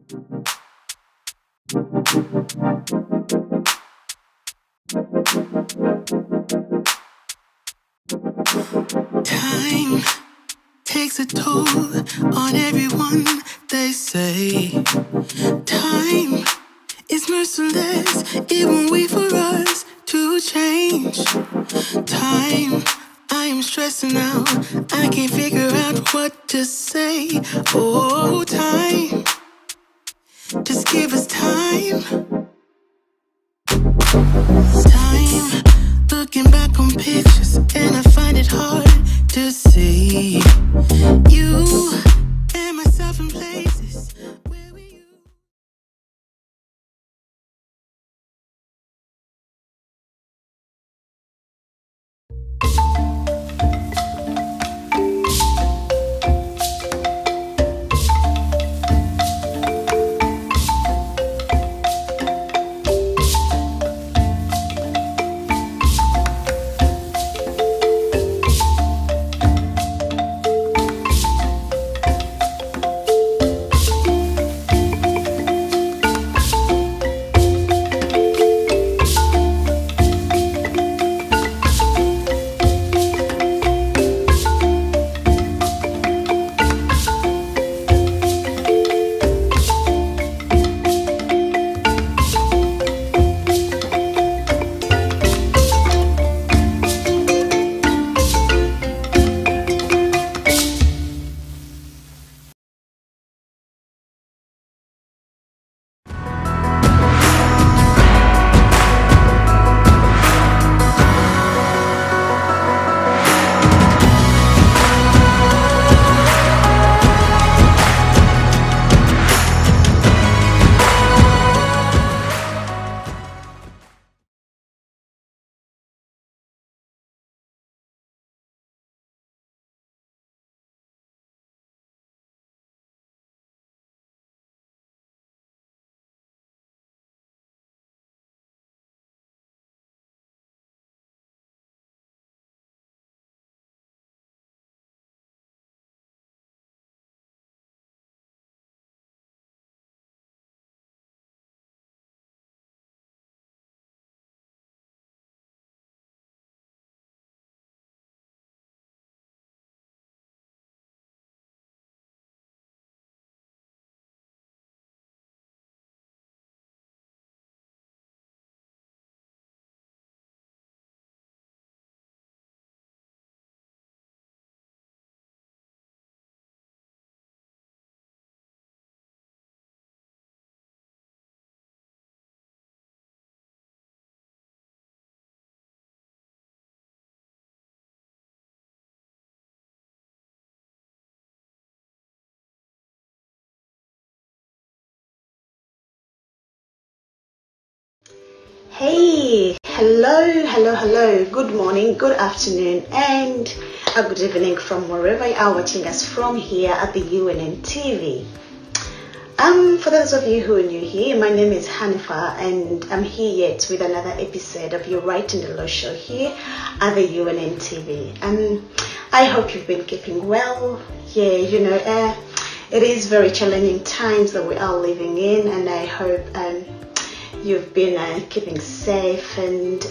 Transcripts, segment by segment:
Time takes a toll on everyone, they say. Time is merciless, it won't wait for us to change. Time, I am stressing out, I can't figure out what to say. Oh, time, just give us time. Time, looking back on pictures, and I find it hard to see you and myself in places where we used. Hey, hello. Good morning, good afternoon, and a good evening from wherever you are watching us from here at the UNN TV. For those of you who are new here, my name is Hanifa, and I'm here yet with another episode of your Right in the Law show here at the UNN TV. I hope you've been keeping well. Yeah, it is very challenging times that we are living in, and I hope you've been keeping safe and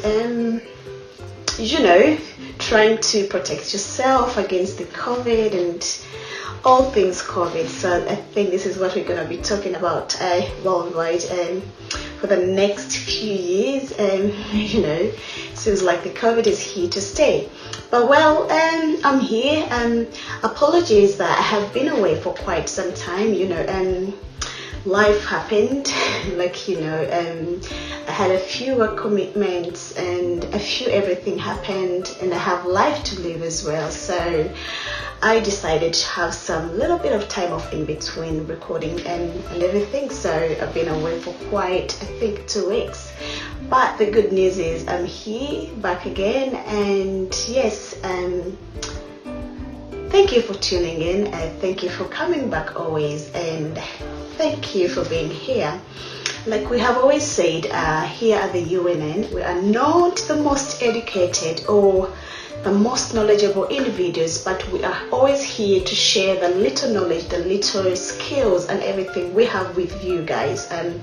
trying to protect yourself against the COVID and all things COVID. So I think this is what we're going to be talking about worldwide for the next few years. Seems like the COVID is here to stay. But well, I'm here. Apologies that I have been away for quite some time. Life happened, I had a few work commitments and a few everything happened, and I have life to live as well. So I decided to have some little bit of time off in between recording and everything. So I've been away for quite, I think, 2 weeks. But the good news is I'm here, back again, and yes, thank you for tuning in, and thank you for coming back always, and thank you for being here. like we have always said, here at the UNN, we are not the most educated or the most knowledgeable individuals, but we are always here to share the little knowledge, the little skills and everything we have with you guys, and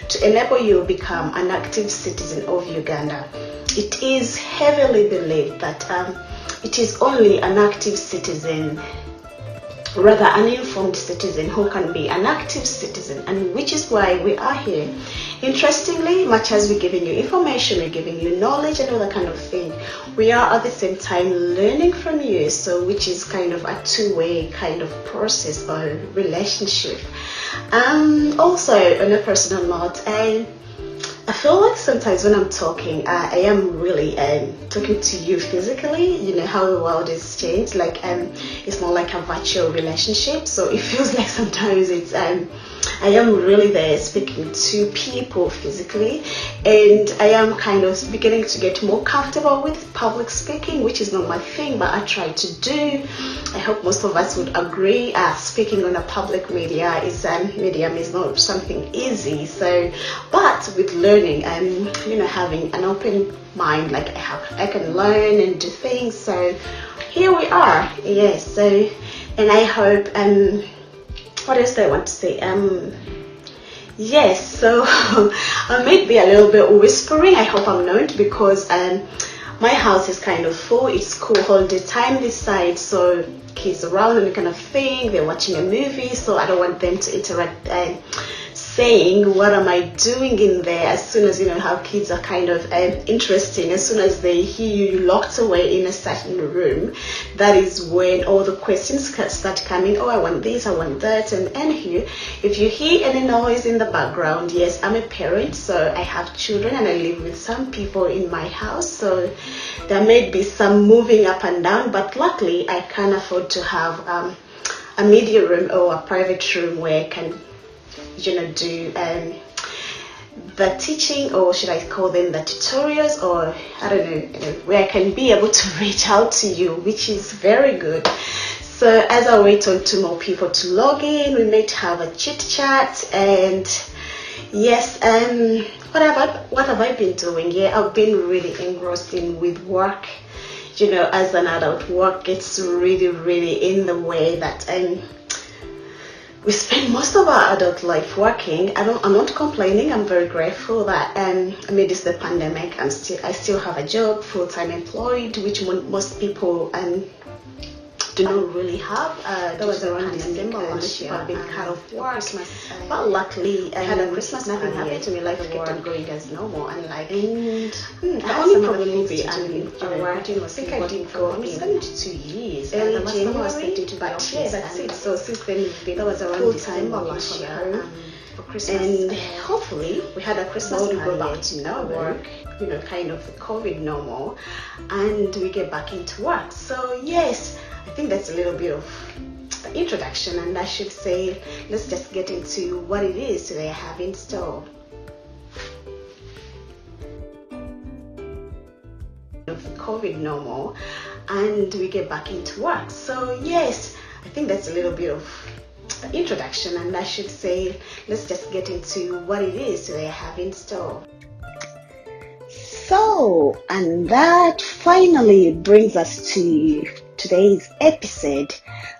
to enable you to become an active citizen of Uganda. It is heavily believed that it is only an active citizen, rather an informed citizen, who can be an active citizen, and which is why we are here. Interestingly, much as we're giving you information, we're giving you knowledge and all that kind of thing, we are at the same time learning from you, so which is kind of a two-way kind of process or relationship. Also, on a personal note, I feel like sometimes when I'm talking, I am really talking to you physically. You know how the world has changed. Like it's more like a virtual relationship. So it feels like sometimes it's I am really there speaking to people physically, and I am kind of beginning to get more comfortable with public speaking, which is not my thing, but I try to do. I hope most of us would agree. Speaking on a public medium is not something easy. So, but with learning and having an open mind, like I can learn and do things. So here we are. Yes. So, and I hope what else do I want to say? Yes, so I may be a little bit whispering. I hope I'm not, because my house is kind of full. It's school holiday time this side, so kids around and kind of thing. They're watching a movie, so I don't want them to interact saying what am I doing in there. As soon as how kids are kind of interesting, as soon as they hear you locked away in a certain room, that is when all the questions start coming. Oh, I want this, I want that. And here, if you hear any noise in the background, yes, I'm a parent, so I have children and I live with some people in my house, so there may be some moving up and down, but luckily I can afford to have a media room or a private room where I can do the teaching, or should I call them the tutorials, or I don't know, where I can be able to reach out to you, which is very good. So as I wait on two more people to log in, we may have a chit chat. And yes, what have I been doing? Yeah, I've been really engrossed with work. As an adult, work gets really in the way that we spend most of our adult life working. I'm not complaining. I'm very grateful that amidst the pandemic, I still have a job, full-time employed, which most people do not really have. That was around December last year. I've been cut off work, but luckily I had a Christmas. Nothing happened to me. Life kept on going as normal, and the only problem will be I think I did go. I'm 72 years. Early January was expected to be off. Yes, that's it. So since then we've been full-time last year. For Christmas, and hopefully we had a Christmas we go back to normal work, kind of COVID normal, and we get back into work. So yes, I think that's a little bit of the introduction, and I should say let's just get into what it is today I have in store. Of COVID normal, and we get back into work. So yes, I think that's a little bit of the introduction, and I should say let's just get into what it is today I have in store. So, and that finally brings us to today's episode.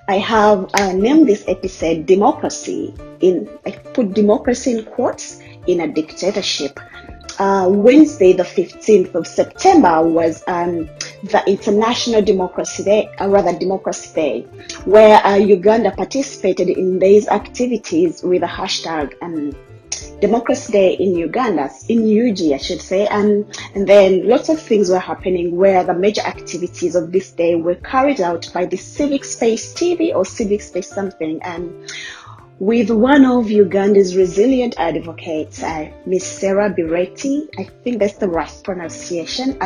I have named this episode Democracy I put democracy in quotes in a dictatorship. Wednesday the 15th of September was the International Democracy Day, Democracy Day, where Uganda participated in these activities with the hashtag Democracy Day in Uganda, in UG I should say, and then lots of things were happening where the major activities of this day were carried out by the Civic Space TV or Civic Space something, with one of Uganda's resilient advocates, Miss Sarah Biretti, I think that's the right pronunciation,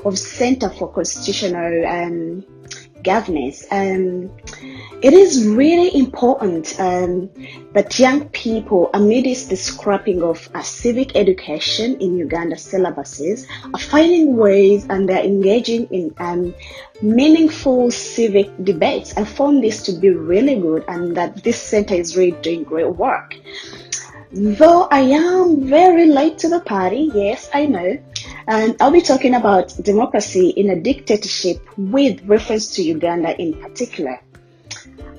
of Center for Constitutional Governance. It is really important that young people, amidst the scrapping of civic education in Uganda syllabuses, are finding ways and they're engaging in meaningful civic debates. I found this to be really good, and that this center is really doing great work. Though I am very late to the party, yes, I know. And I'll be talking about democracy in a dictatorship with reference to Uganda in particular.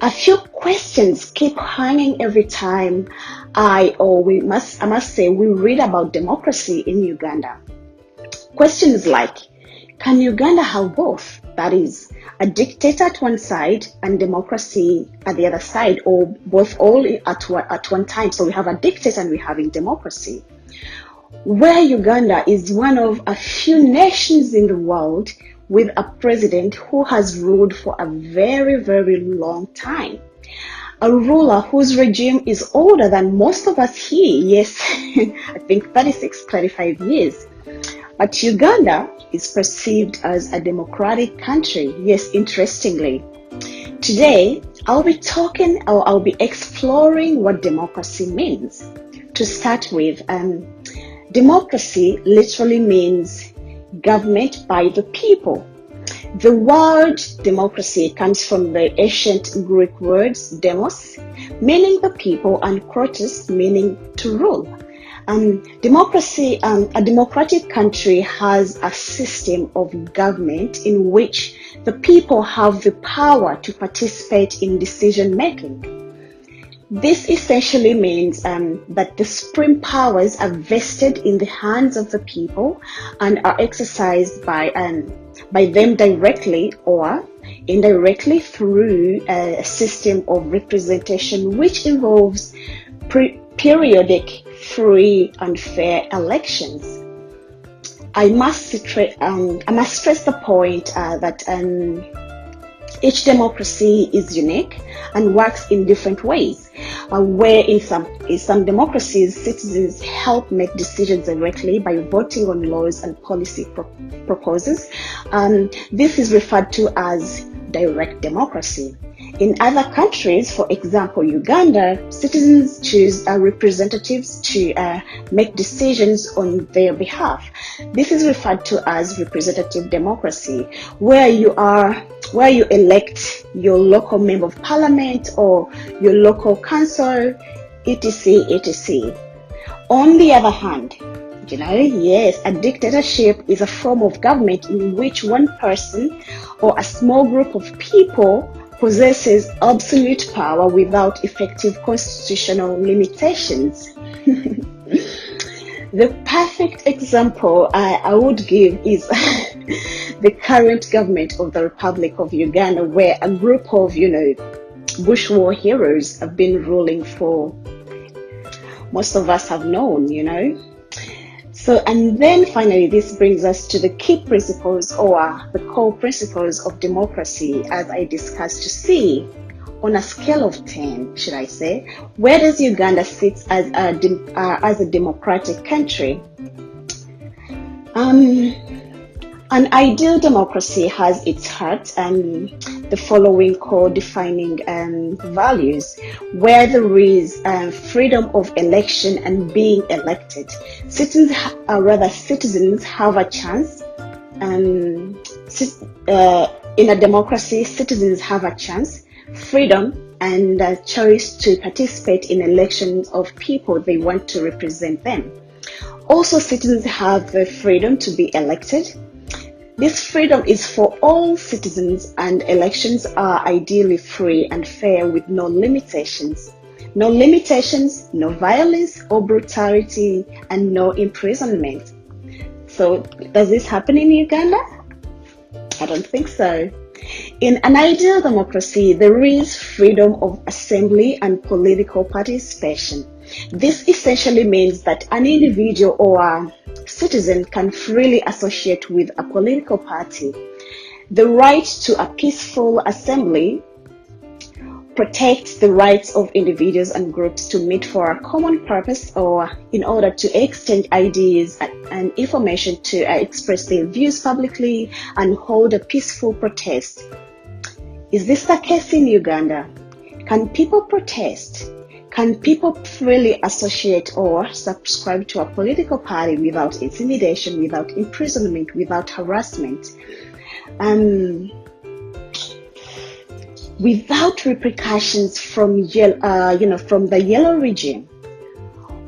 A few questions keep hanging every time I must say we read about democracy in Uganda. Questions like, can Uganda have both? That is, a dictator at one side and democracy at the other side, or both all at one time. So we have a dictator and we're having democracy. Where Uganda is one of a few nations in the world with a president who has ruled for a very, very long time. A ruler whose regime is older than most of us here. Yes, I think 35 years. But Uganda is perceived as a democratic country. Yes, interestingly. Today, I'll be exploring what democracy means. To start with, democracy literally means government by the people. The word democracy comes from the ancient Greek words demos, meaning the people, and kratos, meaning to rule. Democracy, a democratic country has a system of government in which the people have the power to participate in decision making. This essentially means that the supreme powers are vested in the hands of the people and are exercised by them directly or indirectly through a system of representation which involves periodic, free and fair elections. I must stress the point that each democracy is unique and works in different ways. Where in some democracies, citizens help make decisions directly by voting on laws and policy proposals. This is referred to as direct democracy. In other countries, for example, Uganda, citizens choose representatives to make decisions on their behalf. This is referred to as representative democracy, where you elect your local member of parliament or your local council, etc., etc. On the other hand, yes, a dictatorship is a form of government in which one person or a small group of people possesses absolute power without effective constitutional limitations. The perfect example I would give is the current government of the Republic of Uganda, where a group of, Bush war heroes have been ruling for, most of us have known, So, and then finally, this brings us to the key principles or the core principles of democracy, as I discussed, to see on a scale of 10, should I say, where does Uganda sit as a democratic country? An ideal democracy has its heart and the following core defining values, where there is freedom of election and being elected. Citizens have a chance. In a democracy, citizens have a chance, freedom, and a choice to participate in elections of people they want to represent them. Also, citizens have the freedom to be elected. This freedom is for all citizens, and elections are ideally free and fair with no limitations. No limitations, no violence or brutality, and no imprisonment. So, does this happen in Uganda? I don't think so. In an ideal democracy, there is freedom of assembly and political participation. This essentially means that an individual or a citizen can freely associate with a political party. The right to a peaceful assembly protects the rights of individuals and groups to meet for a common purpose or in order to exchange ideas and information, to express their views publicly and hold a peaceful protest. Is this the case in Uganda? Can people protest? Can people freely associate or subscribe to a political party without intimidation, without imprisonment, without harassment, without repercussions from the yellow regime?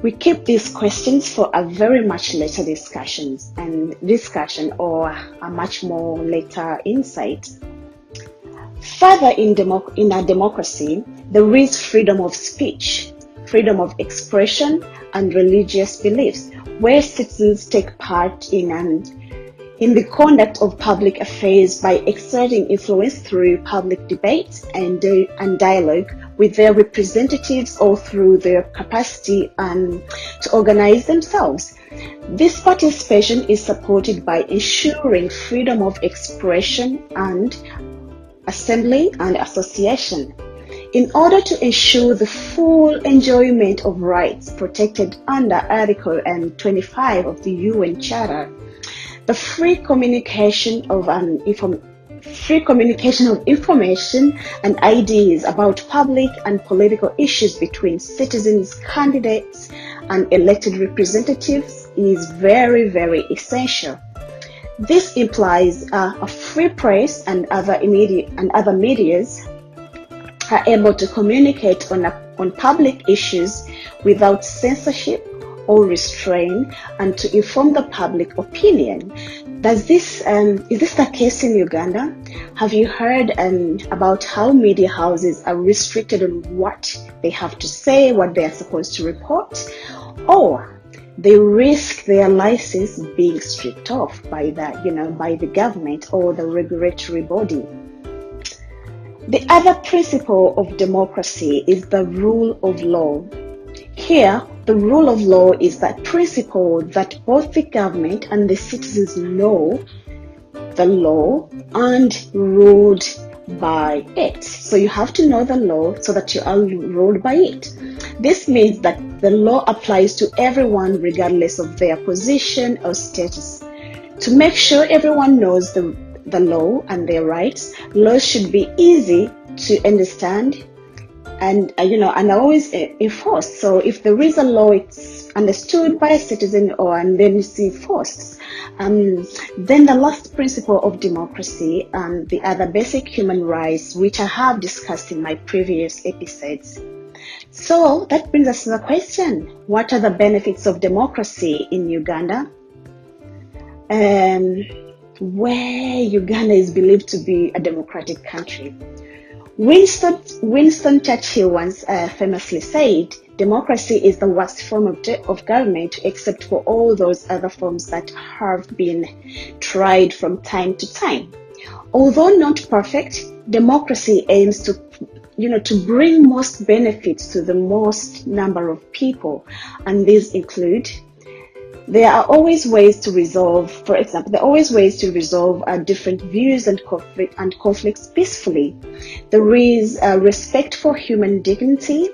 We keep these questions for a very much later discussion or a much more later insight. Further, in a democracy, there is freedom of speech, freedom of expression, and religious beliefs, where citizens take part in the conduct of public affairs by exerting influence through public debate and dialogue with their representatives or through their capacity to organize themselves. This participation is supported by ensuring freedom of expression and assembly and association. In order to ensure the full enjoyment of rights protected under Article 25 of the UN Charter, the free communication of information and ideas about public and political issues between citizens, candidates, and elected representatives is very, very essential. This implies a free press and other medias are able to communicate on public issues without censorship or restraint and to inform the public opinion. Is this the case in Uganda? Have you heard about how media houses are restricted on what they have to say, what they are supposed to report, or they risk their license being stripped off by the government or the regulatory body? The other principle of democracy is the rule of law. Here, the rule of law is that principle that both the government and the citizens know the law and ruled by it. So you have to know the law so that you are ruled by it. This means that the law applies to everyone regardless of their position or status. To make sure everyone knows the law and their rights, laws should be easy to understand and always enforced. So if there is a law, it's understood by a citizen and then it's enforced. Then the last principle of democracy and the other basic human rights, which I have discussed in my previous episodes. So that brings us to the question: what are the benefits of democracy in Uganda? Where Uganda is believed to be a democratic country. Winston Churchill once famously said, "Democracy is the worst form of government except for all those other forms that have been tried from time to time." Although not perfect, democracy aims to bring most benefits to the most number of people, and these include: there are always ways to resolve, for example, different views and conflicts peacefully. There is respect for human dignity,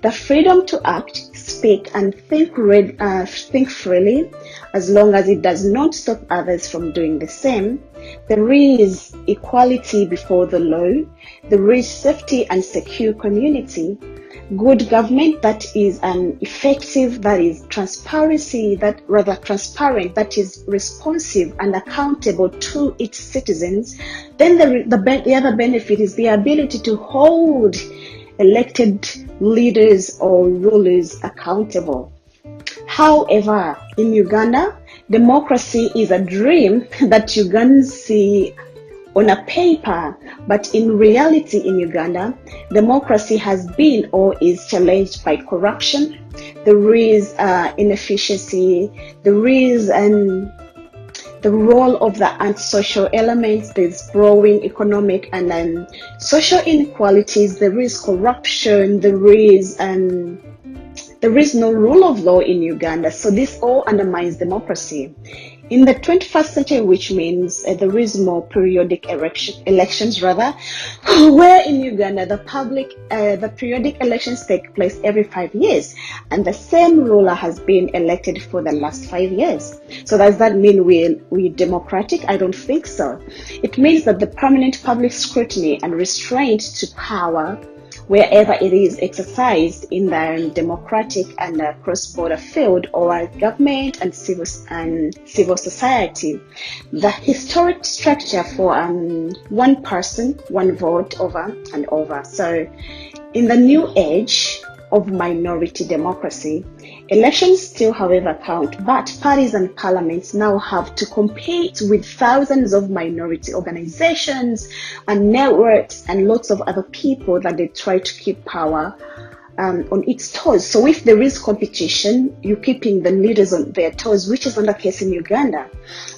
the freedom to act, speak, and think freely, as long as it does not stop others from doing the same. There is equality before the law. There is safety and secure community. Good government that is effective, that is transparent, that is responsive and accountable to its citizens. Then the other benefit is the ability to hold elected leaders or rulers accountable. However, in Uganda, democracy is a dream that Ugandans see on a paper, but in reality in Uganda, democracy has been or is challenged by corruption. There is inefficiency. There is the role of the antisocial elements. There's growing economic and social inequalities. There is corruption. There is no rule of law in Uganda. So this all undermines democracy. In the 21st century, which means there is more periodic elections, where in Uganda the periodic elections take place every 5 years, and the same ruler has been elected for the last 5 years. So does that mean we're democratic? I don't think so. It means that the permanent public scrutiny and restraint to power, wherever it is exercised in the democratic and cross-border field or government and civil society, the historic structure for one person, one vote over and over. So in the new age, of minority democracy. Elections still, however, count, but parties and parliaments now have to compete with thousands of minority organizations and networks and lots of other people that they try to keep power on its toes. So if there is competition, you're keeping the leaders on their toes, which is not the case in Uganda,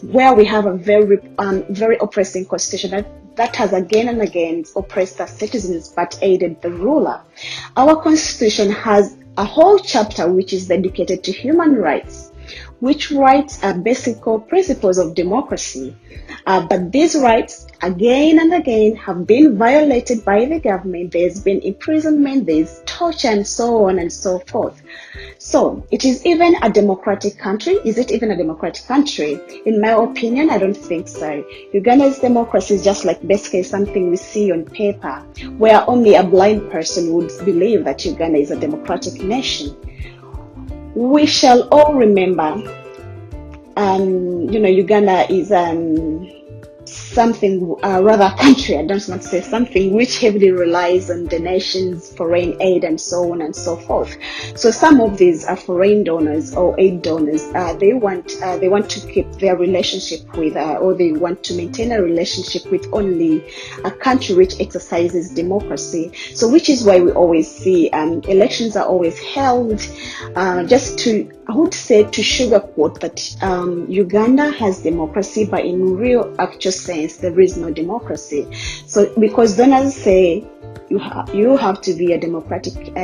where we have a very oppressing constitution that has again and again oppressed the citizens but aided the ruler. Our constitution has a whole chapter which is dedicated to human rights, which rights are basic core principles of democracy. But these rights, again and again, have been violated by the government. There's been imprisonment, there's torture, and so on and so forth. So, it is even a democratic country? Is it even a democratic country? In my opinion, I don't think so. Uganda's democracy is just like basically something we see on paper, where only a blind person would believe that Uganda is a democratic nation. We shall all remember, Uganda is something, rather a country, I don't want to say something, which heavily relies on donations, foreign aid, and so on and so forth. So some of these foreign donors or aid donors, they want to keep their relationship with, or they want to maintain a relationship with only a country which exercises democracy. So which is why we always see elections are always held just to, I would say, to sugarcoat that Uganda has democracy, but in real actual sense, there is no democracy. So because donors say you have to be a democratic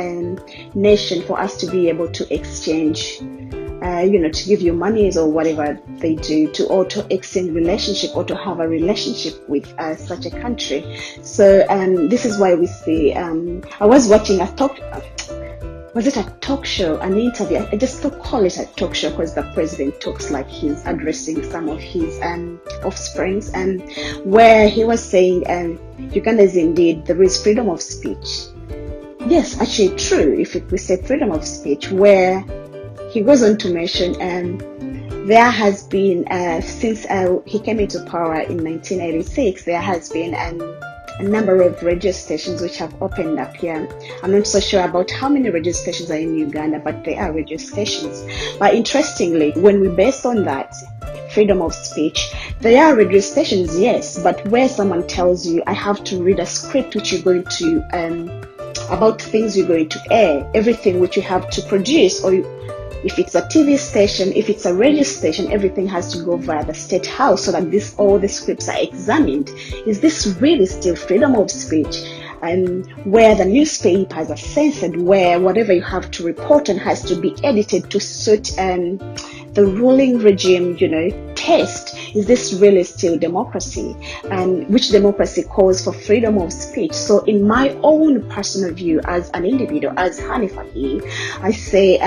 nation for us to be able to exchange, to give you monies or whatever they do, or to exchange relationship or to have a relationship with such a country. So this is why we see, I was watching a talk. Was it a talk show, an interview? I just don't call it a talk show because the president talks like he's addressing some of his offsprings, and where he was saying, Uganda is indeed, there is freedom of speech. Yes, actually true, if we say freedom of speech, where he goes on to mention, there has been, since he came into power in 1986, there has been a number of radio stations which have opened up here. I'm not so sure about how many radio stations are in Uganda, but they are radio stations. But interestingly, when we base on that freedom of speech, there are radio stations, yes, but where someone tells you, I have to read a script which you're going to, about things you're going to air, everything which you have to produce, or if it's a TV station, if it's a radio station, everything has to go via the State House so that all the scripts are examined. Is this really still freedom of speech? Where the newspapers are censored, where whatever you have to report on has to be edited to suit the ruling regime, taste. Is this really still democracy? And which democracy calls for freedom of speech? So in my own personal view as an individual, as Hanifa, I say,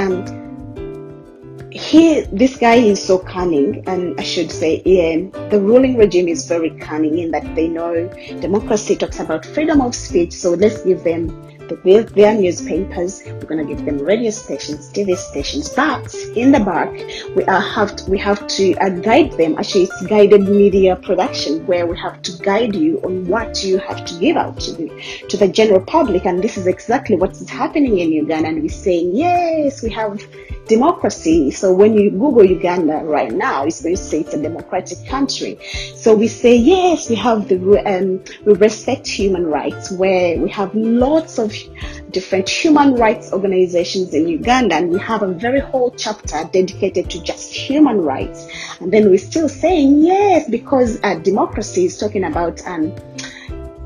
this guy is so cunning, and I should say, the ruling regime is very cunning in that they know democracy talks about freedom of speech, so let's give them their newspapers, we're going to give them radio stations, TV stations, but in the back, we have to guide them. Actually, it's guided media production, where we have to guide you on what you have to give out to the general public, and this is exactly what is happening in Uganda, and we're saying, yes, we have democracy. So when you Google Uganda right now, it's going to say it's a democratic country. So we say, yes, we have we respect human rights, where we have lots of different human rights organizations in Uganda, and we have a very whole chapter dedicated to just human rights. And then we're still saying, yes, because democracy is talking about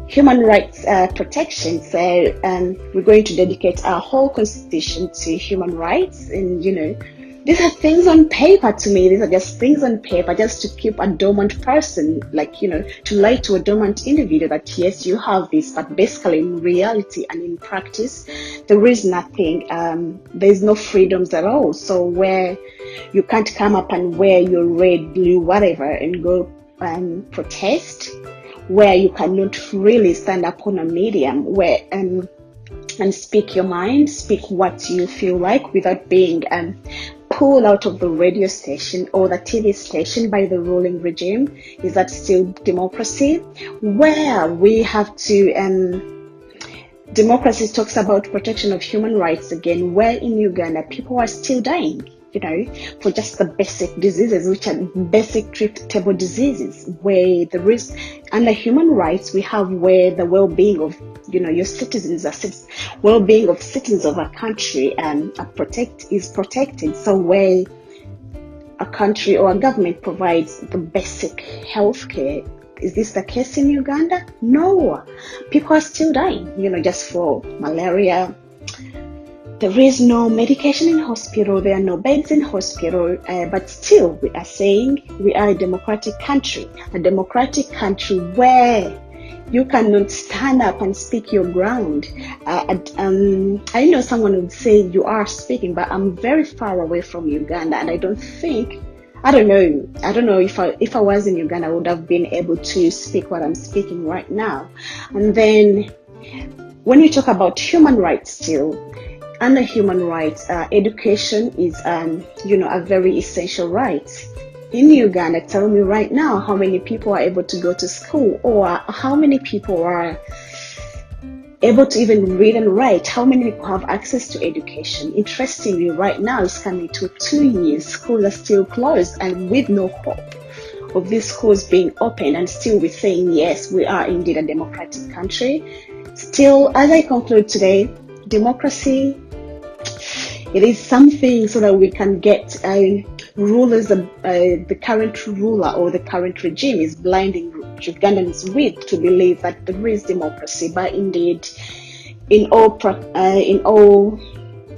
human rights protection. So we're going to dedicate our whole constitution to human rights. And, these are things on paper to me. These are just things on paper just to keep a dormant person, to lie to a dormant individual that, yes, you have this, but basically in reality and in practice, there is nothing. There's no freedoms at all. So where you can't come up and wear your red, blue, whatever, and go protest, where you cannot really stand up on a medium where and speak your mind, speak what you feel like without being pulled out of the radio station or the TV station by the ruling regime. Is that still democracy? Where we have to democracy talks about protection of human rights again, where in Uganda people are still dying, for just the basic diseases, which are basic treatable diseases, where there is, under human rights, we have where the well-being of, your citizens, well-being of citizens of a country is protected. So where a country or a government provides the basic health care, is this the case in Uganda? No. People are still dying, just for malaria. There is no medication in hospital. There are no beds in hospital. But still, we are saying we are a democratic country where you cannot stand up and speak your ground. I know someone would say you are speaking, but I'm very far away from Uganda, and I don't know if I was in Uganda, I would have been able to speak what I'm speaking right now. And then when you talk about human rights still, under human rights, education is, a very essential right. In Uganda, tell me right now how many people are able to go to school, or how many people are able to even read and write, how many people have access to education. Interestingly, right now it's coming to 2 years, schools are still closed, and with no hope of these schools being open, and still we're saying, yes, we are indeed a democratic country. Still, as I conclude today, democracy, it is something so that we can get rulers, the current ruler or the current regime is blinding Ugandans with to believe that there is democracy, but indeed, in all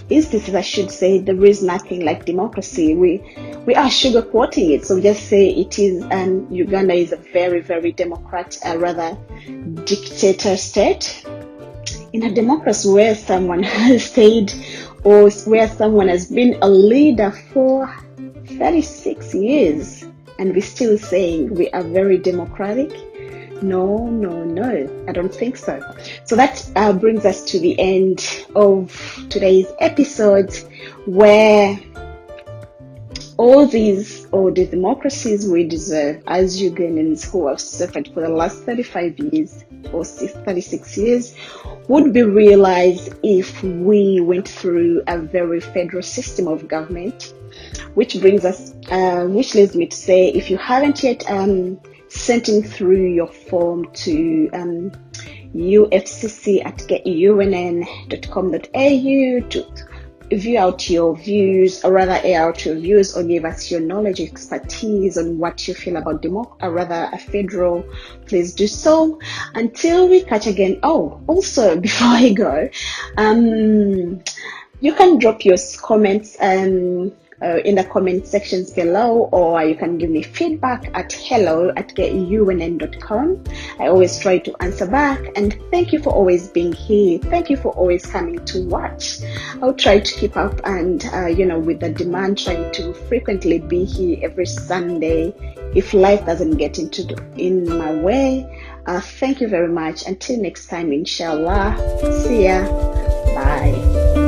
instances, I should say, there is nothing like democracy. We are sugarcoating it, so just say it is, and Uganda is a very, very rather dictator state. In a democracy where someone has stayed, or where someone has been a leader for 36 years, and we're still saying we are very democratic? No, I don't think so. So that brings us to the end of today's episode, where all the democracies we deserve as Ugandans who have suffered for the last 35 years or 36 years would be realized if we went through a very federal system of government, which leads me to say, if you haven't yet sent in through your form to ufcc at unn.com.au to view out your views, or rather air out your views, or give us your knowledge, expertise on what you feel about a federal, please do so. Until we catch again. Oh, also before I go, you can drop your comments in the comment sections below, or you can give me feedback at hello@unn.com. I always try to answer back, and thank you for always being here. Thank you for always coming to watch. I'll try to keep up and with the demand, trying to frequently be here every Sunday if life doesn't get in my way. Thank you very much. Until next time, inshallah. See ya. Bye.